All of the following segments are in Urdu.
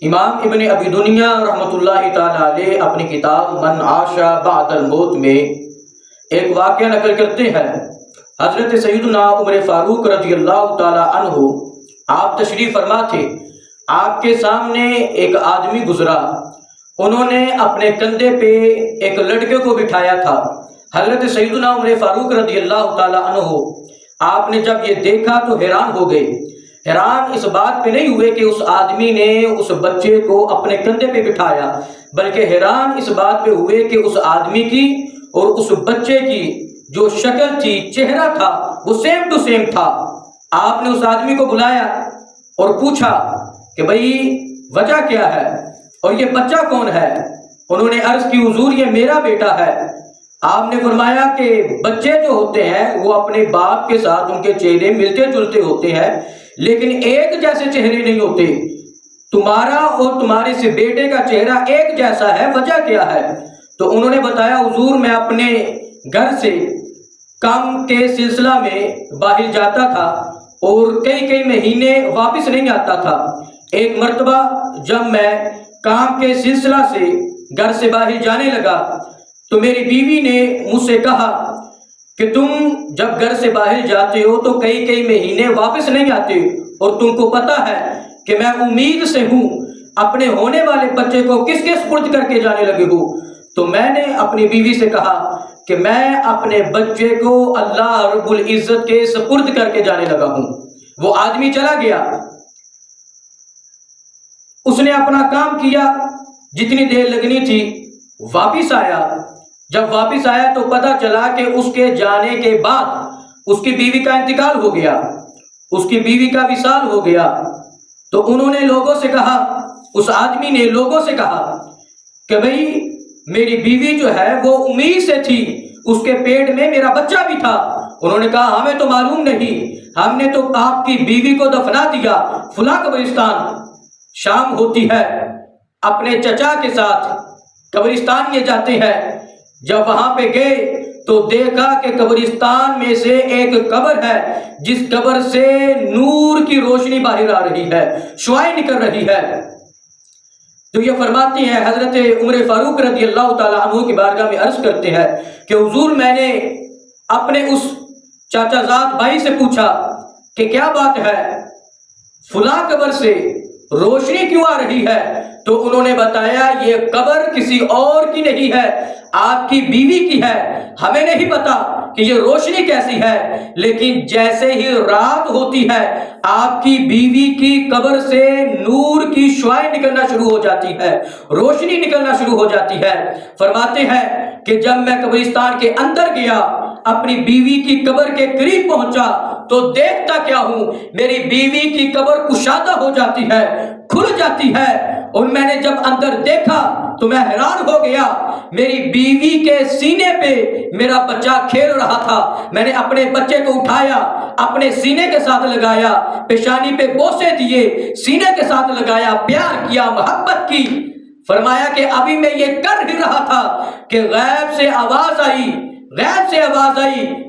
امام ابن ابی دنیا رحمۃ اللہ تعالی علیہ اپنی کتاب من عاش بعد الموت میں ایک واقعہ نقل کرتے ہیں۔ حضرت سیدنا عمر فاروق رضی اللہ تعالی عنہ آپ تشریف فرما تھے، آپ کے سامنے ایک آدمی گزرا، انہوں نے اپنے کندھے پہ ایک لڑکے کو بٹھایا تھا۔ حضرت سیدنا عمر فاروق رضی اللہ تعالی عنہ آپ نے جب یہ دیکھا تو حیران ہو گئے۔ حیران اس بات پہ نہیں ہوئے کہ اس آدمی نے اس بچے کو اپنے کندھے پہ بٹھایا، بلکہ حیران اس بات پہ ہوئے کہ اس آدمی کی اور اس بچے کی جو شکل تھی، چہرہ تھا، وہ سیم ٹو سیم تھا۔ آپ نے اس آدمی کو بلایا اور پوچھا کہ بھئی وجہ کیا ہے اور یہ بچہ کون ہے؟ انہوں نے عرض کی حضور یہ میرا بیٹا ہے۔ آپ نے فرمایا کہ بچے جو ہوتے ہیں وہ اپنے باپ کے ساتھ ان کے چہرے ملتے جلتے ہوتے ہیں، لیکن ایک جیسے چہرے نہیں ہوتے۔ تمہارا اور تمہارے سے بیٹے کا چہرہ ایک جیسا ہے، وجہ کیا ہے؟ تو انہوں نے بتایا حضور میں اپنے گھر سے کام کے سلسلہ میں باہر جاتا تھا اور کئی مہینے واپس نہیں آتا تھا۔ ایک مرتبہ جب میں کام کے سلسلہ سے گھر سے باہر جانے لگا تو میری بیوی نے مجھ سے کہا کہ تم جب گھر سے باہر جاتے ہو تو کئی مہینے واپس نہیں آتے، اور تم کو پتہ ہے کہ میں امید سے ہوں اپنے ہونے والے بچے کو کس کے سپرد کر کے جانے لگے ہوں۔ تو میں نے اپنی بیوی سے کہا کہ میں اپنے بچے کو اللہ رب العزت کے سپرد کر کے جانے لگا ہوں۔ وہ آدمی چلا گیا، اس نے اپنا کام کیا، جتنی دیر لگنی تھی واپس آیا۔ جب واپس آیا تو پتہ چلا کہ اس کے جانے کے بعد اس کی بیوی کا انتقال ہو گیا، اس کی بیوی کا وصال ہو گیا۔ تو انہوں نے لوگوں سے کہا، اس آدمی نے لوگوں سے کہا کہ بھئی میری بیوی جو ہے وہ امید سے تھی، اس کے پیٹ میں میرا بچہ بھی تھا۔ انہوں نے کہا ہمیں تو معلوم نہیں، ہم نے تو آپ کی بیوی کو دفنا دیا فلاں قبرستان۔ شام ہوتی ہے، اپنے چچا کے ساتھ قبرستان یہ جاتے ہیں۔ جب وہاں پہ گئے تو دیکھا کہ قبرستان میں سے ایک قبر ہے جس قبر سے نور کی روشنی باہر آ رہی ہے، شعاعیں نکل رہی ہے۔ تو یہ فرماتے ہیں حضرت عمر فاروق رضی اللہ تعالیٰ عنہ کی بارگاہ میں عرض کرتے ہیں کہ حضور میں نے اپنے اس چاچا زاد بھائی سے پوچھا کہ کیا بات ہے، فلاں قبر سے روشنی کیوں آ رہی ہے؟ تو انہوں نے بتایا یہ قبر کسی اور کی نہیں ہے، آپ کی بیوی کی ہے۔ ہمیں نہیں پتا کہ یہ روشنی کیسی ہے، لیکن جیسے ہی رات ہوتی ہے آپ کی بیوی کی قبر سے نور کی شعاعیں نکلنا شروع ہو جاتی ہے، روشنی نکلنا شروع ہو جاتی ہے۔ فرماتے ہیں کہ جب میں قبرستان کے اندر گیا، اپنی بیوی کی قبر کے قریب پہنچا تو دیکھتا کیا ہوں، میری بیوی کی قبر کشادہ ہو جاتی ہے، کھل جاتی ہے، اور میں نے جب اندر دیکھا تو میں حیران ہو گیا۔ میری بیوی کے سینے پہ میرا بچہ کھیل رہا تھا۔ میں نے اپنے بچے کو اٹھایا، اپنے سینے کے ساتھ لگایا، پیشانی پہ بوسے دیے، سینے کے ساتھ لگایا، پیار کیا، محبت کی۔ فرمایا کہ ابھی میں یہ کر ہی رہا تھا کہ غیب سے آواز آئی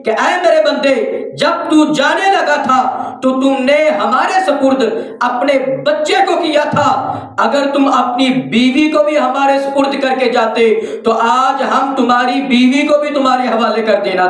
کہ اے میرے بندے، جب تو جانے لگا تھا تو تم نے ہمارے سپرد اپنے بچے کو کیا تھا، اگر تم اپنی بیوی کو بھی ہمارے سپرد کر کے جاتے تو آج ہم تمہاری بیوی کو بھی تمہارے حوالے کر دینا تھا۔